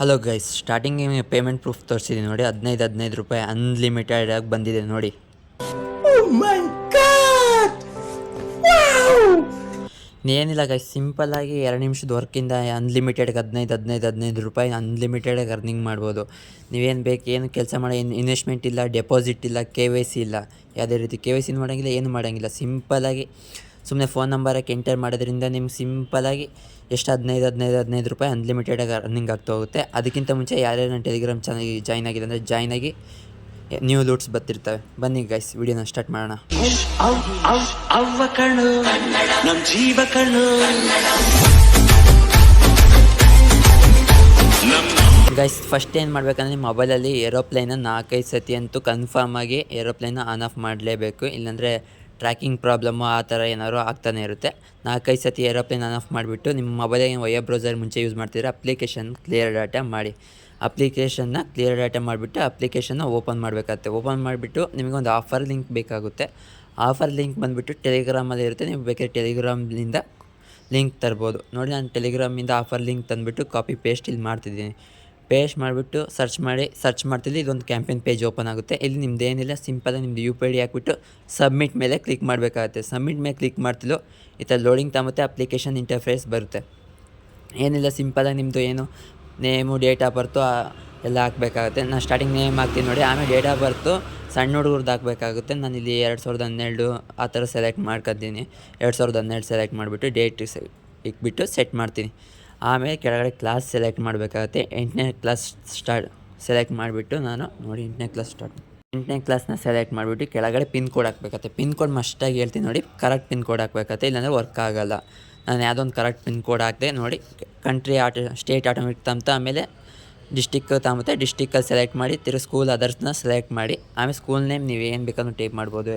Hello guys, ಸ್ಟಾರ್ಟಿಂಗಿಗೆ payment proof ತೋರಿಸಿದ್ದೀನಿ ನೋಡಿ. 15 ರೂಪಾಯಿ ಅನ್ಲಿಮಿಟೆಡ್ ಆಗಿ ಬಂದಿದೆ ನೋಡಿ. ಏನಿಲ್ಲ ಗೈಸ್, ಸಿಂಪಲ್ಲಾಗಿ 2 ನಿಮಿಷದ ವರ್ಕಿಂದ ಅನ್ಲಿಮಿಟೆಡ್ಗೆ 15 ರೂಪಾಯಿ ಅನ್ಲಿಮಿಟೆಡಾಗಿ ಅರ್ನಿಂಗ್ ಮಾಡ್ಬೋದು. ನೀವೇನು ಬೇಕು, ಏನು ಕೆಲಸ ಮಾಡೋ, ಏನು ಇನ್ವೆಸ್ಟ್ಮೆಂಟ್ ಇಲ್ಲ, ಡೆಪಾಸಿಟ್ ಇಲ್ಲ, KYC ಇಲ್ಲ, ಯಾವುದೇ ರೀತಿ KYC ಮಾಡೋಂಗಿಲ್ಲ, ಏನು ಮಾಡೋಂಗಿಲ್ಲ. ಸಿಂಪಲ್ಲಾಗಿ ಸುಮ್ಮನೆ ಫೋನ್ ನಂಬರ್ ಹಾಕಿ ಎಂಟರ್ ಮಾಡೋದ್ರಿಂದ ನಿಮ್ಗೆ ಸಿಂಪಲ್ಲಾಗಿ ಎಷ್ಟು 15 ರೂಪಾಯಿ ಅನ್ಲಿಮಿಟೆಡಾಗಿ ಅರ್ನಿಂಗ್ ಆಗ್ತಾ ಹೋಗುತ್ತೆ. ಅದಕ್ಕಿಂತ ಮುಂಚೆ ಯಾರ್ಯಾರು ನನ್ನ ಟೆಲಿಗ್ರಾಮ್ ಚಾನಲ್ಗೆ ಜಾಯ್ನ್ ಆಗಿಲ್ಲ ಅಂದರೆ ಜಾಯ್ನ್ ಆಗಿ ನ್ಯೂ ಲೂಟ್ಸ್ ಬರ್ತಿರ್ತವೆ. ಬನ್ನಿ ಗೈಸ್, ವಿಡಿಯೋನ ಸ್ಟಾರ್ಟ್ ಮಾಡೋಣ. ಗೈಸ್, ಫಸ್ಟ್ ಏನು ಮಾಡಬೇಕಂದ್ರೆ ನಿಮ್ಮ ಮೊಬೈಲಲ್ಲಿ ಏರೋಪ್ಲೇನ 4-5 ಸತಿ ಅಂತೂ ಕನ್ಫರ್ಮ್ ಆಗಿ ಏರೋಪ್ಲೇನ ಆನ್ ಆಫ್ ಮಾಡಲೇಬೇಕು. ಇಲ್ಲಾಂದರೆ ಟ್ರ್ಯಾಕಿಂಗ್ ಪ್ರಾಬ್ಲಮ್ಮು ಆ ಥರ ಏನಾದ್ರು ಆಗ್ತಾನೆ ಇರುತ್ತೆ. 4-5 ಸತಿ ಏರೋಪ್ಲೇನ್ ಆನ್ ಆಫ್ ಮಾಡಿಬಿಟ್ಟು ನಿಮ್ಮ ಮೊಬೈಲಿಗೆ ವೆಬ್ ಬ್ರೌಸರ್ ಮುಂಚೆ ಯೂಸ್ ಮಾಡ್ತಿದ್ರೆ ಅಪ್ಲಿಕೇಶನ್ ಕ್ಲಿಯರ್ ಡಾಟಾ ಮಾಡಿ. ಅಪ್ಲಿಕೇಶನ್ನ ಕ್ಲಿಯರ್ ಡಾಟಾ ಮಾಡಿಬಿಟ್ಟು ಅಪ್ಲಿಕೇಶನ್ನ ಓಪನ್ ಮಾಡಬೇಕಾಗುತ್ತೆ. ಓಪನ್ ಮಾಡಿಬಿಟ್ಟು ನಿಮಗೊಂದು ಆಫರ್ ಲಿಂಕ್ ಬೇಕಾಗುತ್ತೆ. ಆಫರ್ ಲಿಂಕ್ ಬಂದುಬಿಟ್ಟು ಟೆಲಿಗ್ರಾಮಲ್ಲಿ ಇರುತ್ತೆ. ನೀವು ಬೇಕಾದ್ರೆ ಟೆಲಿಗ್ರಾಮ್ನಿಂದ ಲಿಂಕ್ ತರ್ಬೋದು ನೋಡಿ. ನಾನು ಟೆಲಿಗ್ರಾಮಿಂದ ಆಫರ್ ಲಿಂಕ್ ತಂದುಬಿಟ್ಟು ಕಾಪಿ ಪೇಸ್ಟ್ ಇಲ್ಲಿ ಮಾಡ್ತಿದ್ದೀನಿ. ಪೇಸ್ಟ್ ಮಾಡಿಬಿಟ್ಟು ಸರ್ಚ್ ಮಾಡ್ತಿದ್ದೆ. ಇದೊಂದು ಕ್ಯಾಂಪೇನ್ ಪೇಜ್ ಓಪನ್ ಆಗುತ್ತೆ. ಇಲ್ಲಿ ನಿಮ್ದು ಏನಿಲ್ಲ, ಸಿಂಪಲಾಗಿ ನಿಮ್ಮದು UPI ಹಾಕ್ಬಿಟ್ಟು ಸಬ್ಮಿಟ್ ಮೇಲೆ ಕ್ಲಿಕ್ ಮಾಡಬೇಕಾಗುತ್ತೆ. ಸಬ್ಮಿಟ್ ಮೇಲೆ ಕ್ಲಿಕ್ ಮಾಡ್ತಿಲ್ಲೋ ಈ ಥರ ಲೋಡಿಂಗ್ ತಗೊಂಬತ್ತೆ, ಅಪ್ಲಿಕೇಶನ್ ಇಂಟರ್ಫೇಸ್ ಬರುತ್ತೆ. ಏನಿಲ್ಲ, ಸಿಂಪಲಾಗಿ ನಿಮ್ಮದು ಏನು ನೇಮು, ಡೇಟ್ ಆಫ್ ಬರ್ತು ಎಲ್ಲ ಹಾಕಬೇಕಾಗುತ್ತೆ. ನಾನು ಸ್ಟಾರ್ಟಿಂಗ್ ನೇಮ್ ಹಾಕ್ತೀನಿ ನೋಡಿ. ಆಮೇಲೆ ಡೇಟ್ ಆಫ್ ಬರ್ತು ಸಣ್ಣ ಹುಡುಗರ್ದು ಹಾಕಬೇಕಾಗುತ್ತೆ. ನಾನಿಲ್ಲಿ 2012 ಆ ಥರ ಸೆಲೆಕ್ಟ್ ಮಾಡ್ಕೊತೀನಿ. 2012 ಸೆಲೆಕ್ಟ್ ಮಾಡಿಬಿಟ್ಟು ಡೇಟ್ ಇಕ್ಬಿಟ್ಟು ಸೆಟ್ ಮಾಡ್ತೀನಿ. ಆಮೇಲೆ ಕೆಳಗಡೆ ಕ್ಲಾಸ್ ಸೆಲೆಕ್ಟ್ ಮಾಡಬೇಕಾಗುತ್ತೆ. 8ನೇ ಕ್ಲಾಸ್ ಸೆಲೆಕ್ಟ್ ಮಾಡಿಬಿಟ್ಟು ನಾನು ನೋಡಿ 8ನೇ ಕ್ಲಾಸ್ನ ಸೆಲೆಕ್ಟ್ ಮಾಡಿಬಿಟ್ಟು ಕೆಳಗಡೆ ಪಿನ್ ಕೋಡ್ ಹಾಕಬೇಕಾಗುತ್ತೆ. ಪಿನ್ ಕೋಡ್ ಮಸ್ಟಾಗಿ ಹೇಳ್ತೀನಿ ನೋಡಿ, ಕರೆಕ್ಟ್ ಪಿನ್ ಕೋಡ್ ಹಾಕಬೇಕಾಗುತ್ತೆ, ಇಲ್ಲಾಂದರೆ ವರ್ಕ್ ಆಗೋಲ್ಲ. ನಾನು ಯಾವುದೊಂದು ಕರೆಕ್ಟ್ ಪಿನ್ ಕೋಡ್ ಹಾಕಿದೆ ನೋಡಿ. ಕಂಟ್ರಿ ಸ್ಟೇಟ್ ಆಟೋಮೆಟಿಕ್ ತಗೊಂತ, ಆಮೇಲೆ ಡಿಸ್ಟಿಕ್ ತಗೊಂಬತ್ತೆ. ಡಿಸ್ಟಿಕಲ್ಲಿ ಸೆಲೆಕ್ಟ್ ಮಾಡಿ ಸ್ಕೂಲ್ ಅದರ್ಸ್ನ ಸೆಲೆಕ್ಟ್ ಮಾಡಿ. ಆಮೇಲೆ ಸ್ಕೂಲ್ ನೇಮ್ ನೀವು ಏನು ಬೇಕಾದ್ರೂ ಟೈಪ್ ಮಾಡ್ಬೋದು.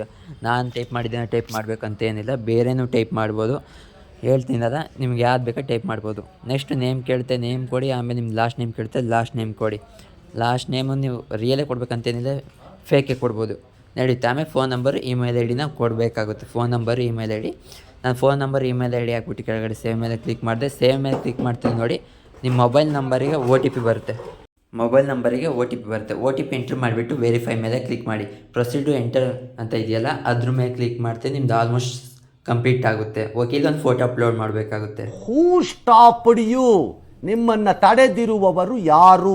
ನಾನು ಟೈಪ್ ಮಾಡಿದ್ದೇನೆ, ಟೈಪ್ ಮಾಡಬೇಕಂತ ಏನಿಲ್ಲ, ಬೇರೆನೂ ಟೈಪ್ ಮಾಡ್ಬೋದು. ಹೇಳ್ತೀನಲ್ಲ, ನಿಮ್ಗೆ ಯಾವ್ದು ಬೇಕಾ ಟೈಪ್ ಮಾಡ್ಬೋದು. ನೆಕ್ಸ್ಟ್ ನೇಮ್ ಕೇಳುತ್ತೆ, ನೇಮ್ ಕೊಡಿ. ಆಮೇಲೆ ನಿಮ್ಮ ಲಾಸ್ಟ್ ನೇಮ್ ಕೇಳುತ್ತೆ, ಲಾಸ್ಟ್ ನೇಮ್ ಕೊಡಿ. ಲಾಸ್ಟ್ ನೇಮು ನೀವು ರಿಯಲೇ ಕೊಡ್ಬೇಕಂತೇನಿಲ್ಲ, ಫೇಕೆ ಕೊಡ್ಬೋದು, ನಡೀತೆ. ಆಮೇಲೆ ಫೋನ್ ನಂಬರ್, ಇಮೇಲ್ ID ಕೊಡಬೇಕಾಗುತ್ತೆ. Phone number, email ID. ನಾನು ಫೋನ್ ನಂಬರ್, ಇಮೇಲ್ ID ಹಾಕ್ಬಿಟ್ಟು ಕೆಳಗಡೆ ಸೇವ್ ಮೇಲೆ ಕ್ಲಿಕ್ ಮಾಡಿದೆ. ಸೇವ್ ಮೇಲೆ ಕ್ಲಿಕ್ ಮಾಡ್ತೀನಿ ನೋಡಿ. ನಿಮ್ಮ ಮೊಬೈಲ್ ನಂಬರಿಗೆ OTP ಬರುತ್ತೆ. OTP ಎಂಟ್ರ್ ಮಾಡಿಬಿಟ್ಟು ವೆರಿಫೈ ಮೇಲೆ ಕ್ಲಿಕ್ ಮಾಡಿ. ಪ್ರೊಸೀಡ್ ಟು ಎಂಟರ್ ಅಂತ ಇದೆಯಲ್ಲ, ಅದ್ರ ಮೇಲೆ ಕ್ಲಿಕ್ ಮಾಡ್ತೀನಿ. ನಿಮ್ದು ಆಲ್ಮೋಸ್ಟ್ ಕಂಪ್ಲೀಟ್ ಆಗುತ್ತೆ. ಓಕೆ, ಇಲ್ಲೊಂದು ಫೋಟೋ ಅಪ್ಲೋಡ್ ಮಾಡಬೇಕಾಗುತ್ತೆ. ಹೂ ಸ್ಟಾಪ್ಡ್ ಯು? ನಿಮ್ಮನ್ನು ತಡೆದಿರುವವರು ಯಾರು?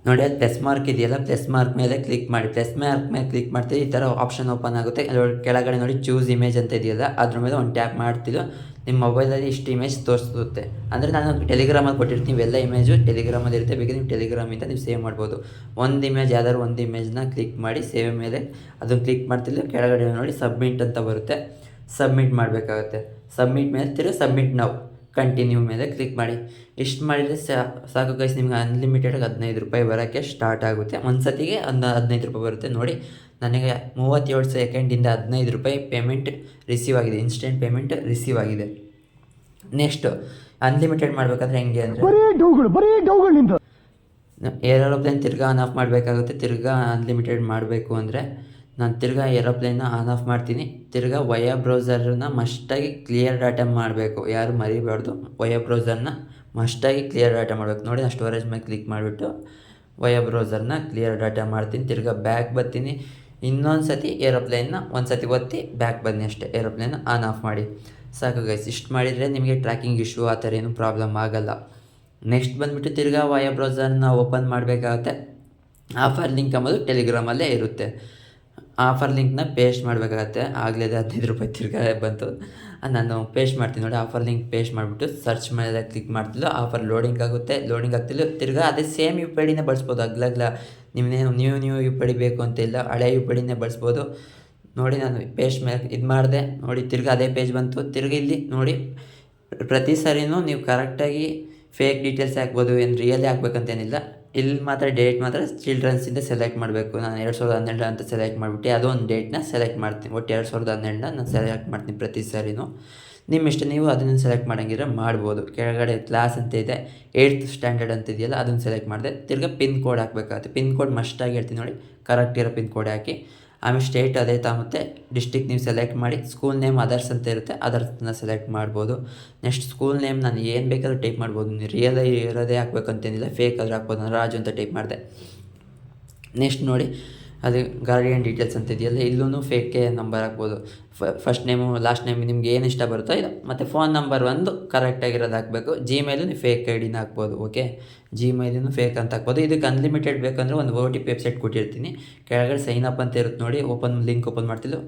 ನೋಡಿ, ಅಲ್ಲಿ ಪ್ಲಸ್ ಮಾರ್ಕ್ ಇದೆಯಲ್ಲ, ಪ್ಲಸ್ ಮಾರ್ಕ್ ಮೇಲೆ ಕ್ಲಿಕ್ ಮಾಡಿ. ಪ್ಲಸ್ ಮಾರ್ಕ್ ಮೇಲೆ ಕ್ಲಿಕ್ ಮಾಡ್ತೀವಿ, ಈ ಥರ ಆಪ್ಷನ್ ಓಪನ್ ಆಗುತ್ತೆ. ಕೆಳಗಡೆ ನೋಡಿ ಚೂಸ್ ಇಮೇಜ್ ಅಂತ ಇದೆಯಲ್ಲ, ಅದ್ರ ಮೇಲೆ ಒಂದು ಟ್ಯಾಪ್ ಮಾಡ್ತಿದ್ದು ನಿಮ್ಮ ಮೊಬೈಲಲ್ಲಿ ಇಷ್ಟು ಇಮೇಜ್ ತೋರಿಸುತ್ತೆ. ಅಂದರೆ ನಾನು ಟೆಲಿಗ್ರಾಮಲ್ಲಿ ಕೊಟ್ಟಿರ್ತೀನಿ, ಇವೆಲ್ಲ ಇಮೇಜು ಟೆಲಿಗ್ರಾಮಲ್ಲಿ ಇರುತ್ತೆ. ಬೇಕಾದ್ರೆ ನೀವು ಟೆಲಿಗ್ರಾಮಿಂದ ನೀವು ಸೇವ್ ಮಾಡ್ಬೋದು. ಒಂದು ಇಮೇಜ್, ಯಾವ್ದಾದ್ರು ಒಂದು ಇಮೇಜ್ನ ಕ್ಲಿಕ್ ಮಾಡಿ ಸೇವ್ ಮೇಲೆ ಅದನ್ನು ಕ್ಲಿಕ್ ಮಾಡ್ತಿಲ್ಲ. ಕೆಳಗಡೆ ನೋಡಿ ಸಬ್ಮಿಟ್ ಅಂತ ಬರುತ್ತೆ, ಸಬ್ಮಿಟ್ ಮಾಡಬೇಕಾಗುತ್ತೆ. ಸಬ್ಮಿಟ್ ಮೇಲೆ ಸಬ್ಮಿಟ್ ನೌ ಕಂಟಿನ್ಯೂ ಮೇಲೆ ಕ್ಲಿಕ್ ಮಾಡಿ. ಇಷ್ಟು ಮಾಡಿದರೆ ಸಾಕು ಗೈಸ್, ನಿಮ್ಗೆ ಅನ್ಲಿಮಿಟೆಡಾಗಿ 15 ರೂಪಾಯಿ ಬರೋಕ್ಕೆ ಸ್ಟಾರ್ಟ್ ಆಗುತ್ತೆ. ಒಂದು ಸತಿಗೆ 15 ರೂಪಾಯಿ ಬರುತ್ತೆ ನೋಡಿ. ನನಗೆ 37 ಸೆಕೆಂಡಿಂದ 15 ರೂಪಾಯಿ ಪೇಮೆಂಟ್ ರಿಸೀವ್ ಆಗಿದೆ. ಇನ್ಸ್ಟೆಂಟ್ ಪೇಮೆಂಟ್ ರಿಸೀವ್ ಆಗಿದೆ. ನೆಕ್ಸ್ಟು ಅನ್ಲಿಮಿಟೆಡ್ ಮಾಡಬೇಕಾದ್ರೆ ಹೆಂಗೆ ಅಂದರೆ, ಏರೋಪ್ಲೇನ್ ತಿರ್ಗಾ ಆನ್ ಆಫ್ ಮಾಡಬೇಕಾಗುತ್ತೆ. ತಿರ್ಗಾ ಅನ್ಲಿಮಿಟೆಡ್ ಮಾಡಬೇಕು ಅಂದರೆ ನಾನು ತಿರ್ಗಾ ಏರೋಪ್ಲೇನ್ನ ಆನ್ ಆಫ್ ಮಾಡ್ತೀನಿ. ತಿರ್ಗಾ ವಯಾ ಬ್ರೌಸರ್ನ ಮಸ್ಟಾಗಿ ಕ್ಲಿಯರ್ ಡಾಟಾ ಮಾಡಬೇಕು, ಯಾರು ಮರಿಬಾರ್ದು. ವಯಾ ಬ್ರೌಸರ್ನ ಮಸ್ಟಾಗಿ ಕ್ಲಿಯರ್ ಡಾಟಾ ಮಾಡಬೇಕು ನೋಡಿ. ನಾನು ಸ್ಟೋರೇಜ್ ಮೇಲೆ ಕ್ಲಿಕ್ ಮಾಡಿಬಿಟ್ಟು ವಯಾ ಬ್ರೌಸರ್ನ ಕ್ಲಿಯರ್ ಡಾಟಾ ಮಾಡ್ತೀನಿ. ತಿರ್ಗಾ ಬ್ಯಾಕ್ ಬರ್ತೀನಿ. ಇನ್ನೊಂದು ಸತಿ ಏರೋಪ್ಲೇನ್ನ ಒಂದು ಸತಿ ಒತ್ತಿ ಬ್ಯಾಕ್ ಬನ್ನಿ ಅಷ್ಟೇ. ಏರೋಪ್ಲೇನ್ನ ಆನ್ ಆಫ್ ಮಾಡಿ, ಸಾಕು ಗೈಸ್. ಇಷ್ಟು ಮಾಡಿದರೆ ನಿಮಗೆ ಟ್ರ್ಯಾಕಿಂಗ್ ಇಶ್ಯೂ ಆ ಥರ ಏನೂ ಪ್ರಾಬ್ಲಮ್ ಆಗೋಲ್ಲ. ನೆಕ್ಸ್ಟ್ ಬಂದುಬಿಟ್ಟು ತಿರ್ಗಾ ವಯಾ ಬ್ರೌಸರ್ನ ಓಪನ್ ಮಾಡಬೇಕಾಗತ್ತೆ. ಆಫರ್ ಲಿಂಕ್ ಅಂಬೋದು ಟೆಲಿಗ್ರಾಮಲ್ಲೇ ಇರುತ್ತೆ. ಆಫರ್ ಲಿಂಕ್ನ ಪೇಸ್ಟ್ ಮಾಡಬೇಕಾಗತ್ತೆ. ಆಗಲೇ 15 ರೂಪಾಯಿ ತಿರ್ಗಾ ಬಂತು, ನಾನು ಪೇಸ್ಟ್ ಮಾಡ್ತೀನಿ ನೋಡಿ. ಆಫರ್ ಲಿಂಕ್ ಪೇಸ್ಟ್ ಮಾಡಿಬಿಟ್ಟು ಸರ್ಚ್ ಮೇಲೆ ಕ್ಲಿಕ್ ಮಾಡ್ತಿಲ್ಲ. ಆಫರ್ ಲೋಡಿಂಗ್ ಆಗುತ್ತೆ, ಲೋಡಿಂಗ್ ಆಗ್ತಿಲ್ಲ. ತಿರ್ಗಾ ಅದೇ ಸೇಮ್ UPI ಬಳಸ್ಬೋದು. ಅಗ್ಲಗ್ಲ ನಿಮ್ಮನ್ನೇನು ನ್ಯೂ UPI ಬೇಕು ಅಂತ ಇಲ್ಲ, ಹಳೆ UPI ಬಳಸ್ಬೋದು ನೋಡಿ. ನಾನು ಪೇಸ್ಟ್ ಮೇಲೆ ಇದು ಮಾಡಿದೆ ನೋಡಿ, ತಿರ್ಗಾ ಅದೇ ಪೇಜ್ ಬಂತು. ತಿರ್ಗಿ ಇಲ್ಲಿ ನೋಡಿ, ಪ್ರತಿ ಸರಿನೂ ನೀವು ಕರೆಕ್ಟಾಗಿ ಫೇಕ್ ಡೀಟೇಲ್ಸ್ ಹಾಕ್ಬೋದು, ಏನು ರಿಯಲಿ ಹಾಕ್ಬೇಕಂತೇನಿಲ್ಲ. ಇಲ್ಲಿ ಮಾತ್ರ ಡೇಟ್ ಮಾತ್ರ ಚಿಲ್ಡ್ರನ್ಸಿಂದ ಸೆಲೆಕ್ಟ್ ಮಾಡಬೇಕು. ನಾನು 2012 ಅಂತ ಸೆಲೆಕ್ಟ್ ಮಾಡಿಬಿಟ್ಟು ಯಾವುದೋ ಒಂದು ಡೇಟ್ನ ಸೆಲೆಕ್ಟ್ ಮಾಡ್ತೀನಿ. ಒಟ್ಟು 2012 ನಾನು ಸೆಲೆಕ್ಟ್ ಮಾಡ್ತೀನಿ ಪ್ರತಿ ಸಾರಿನೂ. ನಿಮ್ಮ ಇಷ್ಟ, ನೀವು ಅದನ್ನು ಸೆಲೆಕ್ಟ್ ಮಾಡೋಂಗಿದ್ರೆ ಮಾಡ್ಬೋದು. ಕೆಳಗಡೆ ಕ್ಲಾಸ್ ಅಂತ ಇದೆ, 8th ಸ್ಟ್ಯಾಂಡರ್ಡ್ ಅಂತ ಇದೆಯಲ್ಲ, ಅದನ್ನು ಸೆಲೆಕ್ಟ್ ಮಾಡಿದೆ. ತಿರ್ಗಾ ಪಿನ್ ಕೋಡ್ ಹಾಕಬೇಕಾಗುತ್ತೆ. ಪಿನ್ ಕೋಡ್ ಮಸ್ಟಾಗಿ ಹೇಳ್ತೀನಿ ನೋಡಿ, ಕರೆಕ್ಟ್ ಇರೋ ಪಿನ್ ಕೋಡ್ ಹಾಕಿ. ಆಮೇಲೆ ಸ್ಟೇಟ್ ಅದೇ ಮತ್ತು ಡಿಸ್ಟಿಕ್ ನೀವು ಸೆಲೆಕ್ಟ್ ಮಾಡಿ, ಸ್ಕೂಲ್ ನೇಮ್ ಅದರ್ಸ್ ಅಂತ ಇರುತ್ತೆ, ಅದರ್ಸ್ನ ಸೆಲೆಕ್ಟ್ ಮಾಡ್ಬೋದು. ನೆಕ್ಸ್ಟ್ ಸ್ಕೂಲ್ ನೇಮ್ ನಾನು ಏನು ಬೇಕಾದ್ರೂ ಟೈಪ್ ಮಾಡ್ಬೋದು, ನೀವು ರಿಯಲ್ ಇರೋದೇ ಹಾಕ್ಬೇಕಂತೇನಿಲ್ಲ, ಫೇಕ್ ಆದರೂ ಹಾಕ್ಬೋದು. ನಾನು ರಾಜು ಅಂತ ಟೈಪ್ ಮಾಡಿದೆ. ನೆಕ್ಸ್ಟ್ ನೋಡಿ, ಅದು ಗಾರ್ಡಿಯನ್ ಡೀಟೇಲ್ಸ್ ಅಂತ ಇದೆಯಲ್ಲ, ಇಲ್ಲೂ ಫೇಕೆ ನಂಬರ್ ಹಾಕ್ಬೋದು. ಫಸ್ಟ್ ನೇಮು ಲಾಸ್ಟ್ ನೇಮ್ ನಿಮ್ಗೆ ಏನು ಇಷ್ಟ ಬರುತ್ತೋ ಇದು, ಮತ್ತು ಫೋನ್ ನಂಬರ್ ಒಂದು ಕರೆಕ್ಟಾಗಿರೋದು ಹಾಕಬೇಕು. ಜಿಮೇಲು ನೀವು ಫೇಕ್ ಐಡಿನ ಹಾಕ್ಬೋದು. ಓಕೆ, ಜಿಮೇಲೂ ಫೇಕ್ ಅಂತ ಹಾಕ್ಬೋದು. ಇದಕ್ಕೆ ಅನ್ಲಿಮಿಟೆಡ್ ಬೇಕಂದ್ರೆ ಒಂದು OTP ವೆಬ್ಸೈಟ್ ಕೊಟ್ಟಿರ್ತೀನಿ, ಕೆಳಗಡೆ ಸೈನ್ ಅಪ್ ಅಂತ ಇರುತ್ತೆ ನೋಡಿ, ಲಿಂಕ್ ಓಪನ್ ಮಾಡ್ತಿದ್ದು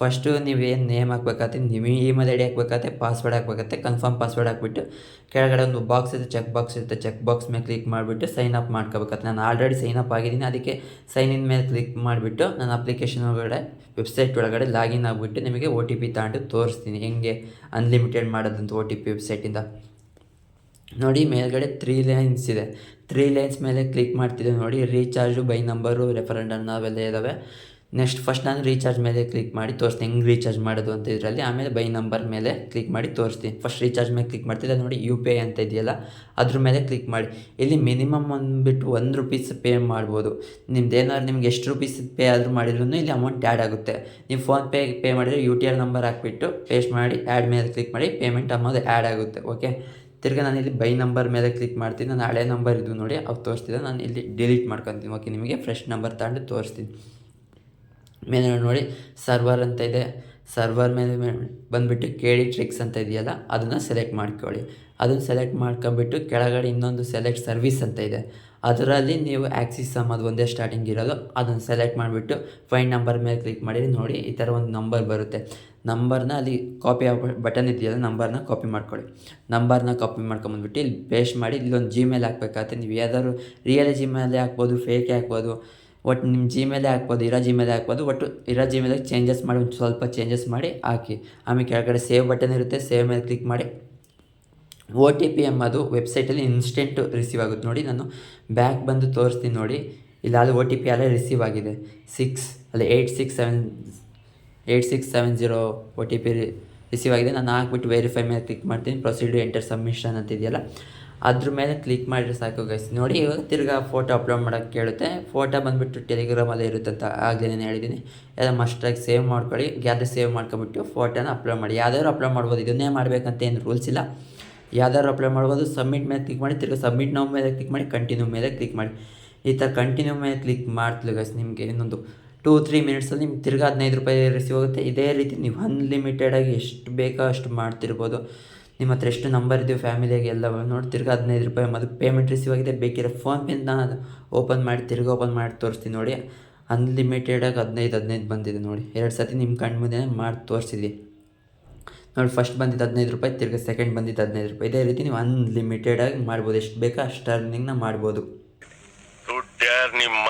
ಫಸ್ಟು ನೀವೇನು ನೇಮ್ ಹಾಕ್ಬೇಕಾಗತ್ತೆ, ನೀವು ಇಮೇಲ್ ID ಹಾಕ್ಬೇಕಾಗತ್ತೆ, ಪಾಸ್ವರ್ಡ್ ಹಾಕ್ಬೇಕಾಗತ್ತೆ. ಕನ್ಫರ್ಮ್ ಪಾಸ್ವರ್ಡ್ ಹಾಕ್ಬಿಟ್ಟು ಕೆಳಗಡೆ ಒಂದು ಬಾಕ್ಸ್ ಇರುತ್ತೆ, ಚೆಕ್ ಬಾಕ್ಸ್ ಇರುತ್ತೆ, ಚೆಕ್ ಬಾಕ್ಸ್ ಮೇಲೆ ಕ್ಲಿಕ್ ಮಾಡಿಬಿಟ್ಟು ಸೈನ್ ಅಪ್ ಮಾಡ್ಕೋಬೇಕಾಗತ್ತೆ. ನಾನು ಆಲ್ರೆಡಿ ಸೈನ್ ಅಪ್ ಆಗಿದ್ದೀನಿ, ಅದಕ್ಕೆ ಸೈನ್ ಇನ್ ಮೇಲೆ ಕ್ಲಿಕ್ ಮಾಡಿಬಿಟ್ಟು ನನ್ನ ಅಪ್ಲಿಕೇಶನ್ ಒಳಗಡೆ ವೆಬ್ಸೈಟ್ ಒಳಗಡೆ ಲಾಗಿನ್ ಆಗಿಬಿಟ್ಟು ನಿಮಗೆ OTP ತಗೊಂಡು ತೋರಿಸ್ತೀನಿ ಹೆಂಗೆ ಅನ್ಲಿಮಿಟೆಡ್ ಮಾಡೋದಂತ OTP ವೆಬ್ಸೈಟಿಂದ. ನೋಡಿ ಮೇಲ್ಗಡೆ 3 ಲೈನ್ಸ್ ಇದೆ, 3 ಲೈನ್ಸ್ ಮೇಲೆ ಕ್ಲಿಕ್ ಮಾಡ್ತಿದ್ದೆ ನೋಡಿ, ರೀಚಾರ್ಜು, ಬೈ ನಂಬರು, ರೆಫರೆಂಡಮ್ ಅವೆಲ್ಲ ಇದ್ದಾವೆ. ನೆಕ್ಸ್ಟ್ ಫಸ್ಟ್ ನಾನು ರೀಚಾರ್ಜ್ ಮೇಲೆ ಕ್ಲಿಕ್ ಮಾಡಿ ತೋರಿಸ್ತೀನಿ ಹೆಂಗೆ ರೀಚಾರ್ಜ್ ಮಾಡೋದು ಅಂತ ಇದರಲ್ಲಿ. ಆಮೇಲೆ ಬೈ ನಂಬರ್ ಮೇಲೆ ಕ್ಲಿಕ್ ಮಾಡಿ ತೋರಿಸ್ತೀನಿ. ಫಸ್ಟ್ ರೀಚಾರ್ಜ್ ಮೇಲೆ ಕ್ಲಿಕ್ ಮಾಡ್ತಿದ್ದೆ ನೋಡಿ, UPI ಅಂತ ಇದೆಯಲ್ಲ ಅದ್ರ ಮೇಲೆ ಕ್ಲಿಕ್ ಮಾಡಿ. ಇಲ್ಲಿ ಮಿನಿಮಮ್ ಅಂದ್ಬಿಟ್ಟು ₹1 ಪೇ ಮಾಡ್ಬೋದು. ನಿಮ್ದೇನಾದ್ರು ನಿಮ್ಗೆ ಎಷ್ಟು ರೂಪೀಸ್ ಪೇ ಆದರೂ ಮಾಡಿದ್ರು ಇಲ್ಲಿ ಅಮೌಂಟ್ ಆ್ಯಡ್ ಆಗುತ್ತೆ. ನೀವು ಫೋನ್ಪೇ ಪೇ ಮಾಡಿದರೆ UTR ನಂಬರ್ ಹಾಕ್ಬಿಟ್ಟು ಪೇಸ್ಟ್ ಮಾಡಿ ಆ್ಯಡ್ ಮೇಲೆ ಕ್ಲಿಕ್ ಮಾಡಿ, ಪೇಮೆಂಟ್ ಅಮೌಂಟ್ ಆ್ಯಡ್ ಆಗುತ್ತೆ. ಓಕೆ, ತಿರ್ಗಿ ನಾನು ಇಲ್ಲಿ ಬೈ ನಂಬರ್ ಮೇಲೆ ಕ್ಲಿಕ್ ಮಾಡ್ತೀನಿ. ನಾನು ಹಳೆ ನಂಬರ್ ಇದು ನೋಡಿ ಅವು ತೋರಿಸ್ತಿದ್ದೆ, ನಾನು ಇಲ್ಲಿ ಡಿಲೀಟ್ ಮಾಡ್ಕೊತೀನಿ. ಓಕೆ, ನಿಮಗೆ ಫ್ರೆಶ್ ನಂಬರ್ ತಗೊಂಡು ತೋರಿಸ್ತೀನಿ. ಮೇಲೆ ನೋಡಿ ಸರ್ವರ್ ಅಂತ ಇದೆ, ಸರ್ವರ್ ಮೇಲೆ ಬಂದುಬಿಟ್ಟು KD ಟ್ರಿಕ್ಸ್ ಅಂತ ಇದೆಯಲ್ಲ ಅದನ್ನು ಸೆಲೆಕ್ಟ್ ಮಾಡ್ಕೊಳ್ಳಿ. ಅದನ್ನು ಸೆಲೆಕ್ಟ್ ಮಾಡ್ಕೊಂಬಿಟ್ಟು ಕೆಳಗಡೆ ಇನ್ನೊಂದು ಸೆಲೆಕ್ಟ್ ಸರ್ವಿಸ್ ಅಂತ ಇದೆ, ಅದರಲ್ಲಿ ನೀವು ಆ್ಯಕ್ಸಿಸ್ ಅದು ಒಂದೇ ಸ್ಟಾರ್ಟಿಂಗ್ ಇರೋದು, ಅದನ್ನು ಸೆಲೆಕ್ಟ್ ಮಾಡಿಬಿಟ್ಟು ಫೈಂಡ್ ನಂಬರ್ ಮೇಲೆ ಕ್ಲಿಕ್ ಮಾಡಿ. ನೋಡಿ ಈ ಥರ ಒಂದು ನಂಬರ್ ಬರುತ್ತೆ. ನಂಬರ್ನ ಅಲ್ಲಿ ಕಾಪಿ ಬಟನ್ ಇದೆಯಲ್ಲ, ನಂಬರ್ನ ಕಾಪಿ ಮಾಡ್ಕೊಳ್ಳಿ. ನಂಬರ್ನ ಕಾಪಿ ಮಾಡ್ಕೊಂಬಂದ್ಬಿಟ್ಟು ಇಲ್ಲಿ ಪೇಸ್ಟ್ ಮಾಡಿ, ಇಲ್ಲೊಂದು Gmail ಹಾಕ್ಬೇಕಾಗತ್ತೆ. ನೀವು ಯಾವ್ದಾದ್ರು ರಿಯಲ್ ಜಿಮೇಲೇ ಹಾಕ್ಬೋದು, ಫೇಕೆ ಹಾಕ್ಬೋದು, ಒಟ್ಟು ನಿಮ್ಮ ಜಿಮೇಲೇ ಹಾಕ್ಬೋದು, ಇರೋ ಜಿಮೇಲೇ ಹಾಕ್ಬೋದು. ಒಟ್ಟು ಇರೋ ಜಿಮೇಲಿಗೆ ಚೇಂಜಸ್ ಮಾಡಿ, ಒಂದು ಸ್ವಲ್ಪ ಚೇಂಜಸ್ ಮಾಡಿ ಹಾಕಿ. ಆಮೇಲೆ ಕೆಳಗಡೆ ಸೇವ್ ಬಟನ್ ಇರುತ್ತೆ, ಸೇವ್ ಮೇಲೆ ಕ್ಲಿಕ್ ಮಾಡಿ. OTP ಎಂಬುದು ವೆಬ್ಸೈಟಲ್ಲಿ ಇನ್ಸ್ಟೆಂಟ್ ರಿಸೀವ್ ಆಗುತ್ತೆ. ನೋಡಿ ನಾನು ಬ್ಯಾಕ್ ಬಂದು ತೋರಿಸ್ತೀನಿ ನೋಡಿ, ಇಲ್ಲಿ ಅಲ್ಲಿ OTP ಅಲ್ಲೇ ರಿಸೀವ್ ಆಗಿದೆ. 8670 OTP ರಿಸೀವ್ ಆಗಿದೆ. ನಾನು ಹಾಕ್ಬಿಟ್ಟು ವೆರಿಫೈ ಮೇಲೆ ಕ್ಲಿಕ್ ಮಾಡ್ತೀನಿ. ಪ್ರೊಸೀಡ್ ಎಂಟರ್ ಸಬ್ಮಿಷನ್ ಅಂತ ಇದೆಯಲ್ಲ ಅದ್ರ ಮೇಲೆ ಕ್ಲಿಕ್ ಮಾಡಿದ್ರೆ ಸಾಕು ಗೈಸ್. ನೋಡಿ ಇವಾಗ ತಿರ್ಗಾ ಫೋಟೋ ಅಪ್ಲೋಡ್ ಮಾಡೋಕ್ಕೆ ಕೇಳುತ್ತೆ. ಫೋಟೋ ಬಂದುಬಿಟ್ಟು ಟೆಲಿಗ್ರಾಮಲ್ಲೇ ಇರುತ್ತೆ ಅಂತ ಆಗಲೇ ನಾನು ಹೇಳಿದ್ದೀನಿ. ಎಲ್ಲ ಮಸ್ಟಾಗಿ ಸೇವ್ ಮಾಡ್ಕೊಳ್ಳಿ. ಯಾವ್ದು ಸೇವ್ ಮಾಡ್ಕೊಬಿಟ್ಟು ಫೋಟೋನ ಅಪ್ಲೋಡ್ ಮಾಡಿ. ಯಾವ್ದಾದ್ರು ಅಪ್ಲೋಡ್ ಮಾಡ್ಬೋದು, ಇದನ್ನೇ ಮಾಡಬೇಕಂತ ಏನು ರೂಲ್ಸ್ ಇಲ್ಲ, ಯಾವ್ದಾದ್ರು ಅಪ್ಲೋಡ್ ಮಾಡ್ಬೋದು. ಸಬ್ಮಿಟ್ ಮೇಲೆ ಕ್ಲಿಕ್ ಮಾಡಿ, ತಿರ್ಗಿ ಸಬ್ಮಿಟ್ ನಾವು ಮೇಲೆ ಕ್ಲಿಕ್ ಮಾಡಿ, ಕಂಟಿನ್ಯೂ ಮೇಲೆ ಕ್ಲಿಕ್ ಮಾಡಿ. ಈ ಥರ ಕಂಟಿನ್ಯೂ ಮೇಲೆ ಕ್ಲಿಕ್ ಮಾಡ್ತಿಲ್ಲ ಗೈಸ್, ನಿಮಗೆ ಇನ್ನೊಂದು 2-3 ಮಿನಿಟ್ಸಲ್ಲಿ ನಿಮ್ಗೆ ತಿರ್ಗಿ ₹15 ರಿಸೀವ್ ಆಗುತ್ತೆ. ಇದೇ ರೀತಿ ನೀವು ಅನ್ಲಿಮಿಟೆಡಾಗಿ ಎಷ್ಟು ಬೇಕೋ ಅಷ್ಟು ಮಾಡ್ತಿರ್ಬೋದು. ನಿಮ್ಮ ಹತ್ರ ಎಷ್ಟು ನಂಬರ್ ಇದೆಯೋ ಫ್ಯಾಮಿಲಿಯಾಗಿ ಎಲ್ಲ ನೋಡಿ, ತಿರ್ಗಿ ₹15 ಮತ್ತು ಪೇಮೆಂಟ್ ರಿಸೀವ್ ಆಗಿದೆ. ಬೇಕಿರೋ ಫೋನ್ಪೇನ ನಾನು ಓಪನ್ ಮಾಡಿ ತಿರ್ಗಿ ಓಪನ್ ಮಾಡಿ ತೋರಿಸ್ತೀನಿ ನೋಡಿ. ಅನ್ಲಿಮಿಟೆಡಾಗಿ 15 ಬಂದಿದೆ ನೋಡಿ. 2 ಸತಿ ನಿಮ್ಮ ಕಣ್ಣು ಮುಂದೆ ಮಾಡಿ ತೋರಿಸಿದ್ವಿ ನೋಡಿ. ಫಸ್ಟ್ ಬಂದಿದ್ದು ₹15, ತಿರ್ಗಿ ಸೆಕೆಂಡ್ ಬಂದಿದ್ದು ₹15. ಇದೇ ರೀತಿ ನೀವು ಅನ್ಲಿಮಿಟೆಡಾಗಿ ಮಾಡ್ಬೋದು, ಎಷ್ಟು ಬೇಕೋ ಅಷ್ಟು ಅರ್ನಿಂಗ್ನ ಮಾಡ್ಬೋದು. ದುಡ್ಡು ನಿಮ್ಮ